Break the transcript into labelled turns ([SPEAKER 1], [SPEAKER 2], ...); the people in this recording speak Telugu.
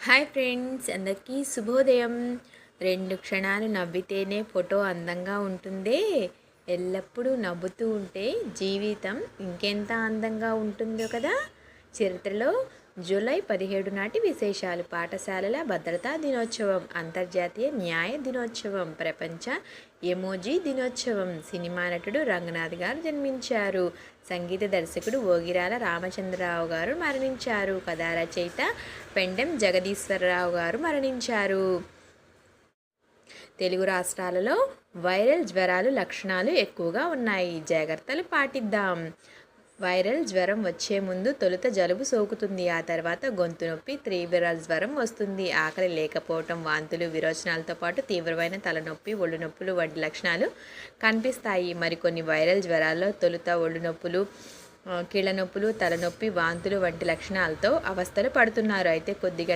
[SPEAKER 1] హాయ్ ఫ్రెండ్స్, అందరికీ శుభోదయం. 2 క్షణాలు నవ్వితేనే ఫోటో అందంగా ఉంటుందే. ఎల్లప్పుడూ నవ్వుతూ ఉంటే జీవితం ఇంకెంత అందంగా ఉంటుందో కదా. చరిత్రలో జూలై 17 నాటి విశేషాలు: పాఠశాలల భద్రతా దినోత్సవం, అంతర్జాతీయ న్యాయ దినోత్సవం, ప్రపంచ ఎమోజీ దినోత్సవం, సినిమా నటుడు రంగనాథ్ గారు జన్మించారు, సంగీత దర్శకుడు ఓగిరాల రామచంద్రరావు గారు మరణించారు, కథా రచయిత పెండెం జగదీశ్వరరావు గారు మరణించారు. తెలుగు రాష్ట్రాలలో వైరల్ జ్వరాలు లక్షణాలు ఎక్కువగా ఉన్నాయి, జాగ్రత్తలు పాటిద్దాం. వైరల్ జ్వరం వచ్చే ముందు తొలుత జలుబు సోకుతుంది, ఆ తర్వాత గొంతు నొప్పి, తీవ్ర జ్వరం వస్తుంది, ఆకలి లేకపోవటం, వాంతులు, విరోచనాలతో పాటు తీవ్రమైన తలనొప్పి, ఒళ్ళు నొప్పులు వంటి లక్షణాలు కనిపిస్తాయి. మరికొన్ని వైరల్ జ్వరాల్లో తొలుత ఒళ్ళు నొప్పులు, కీళ్ళ నొప్పులు, తలనొప్పి, వాంతులు వంటి లక్షణాలతో అవస్థలు పడుతున్నారు. అయితే కొద్దిగా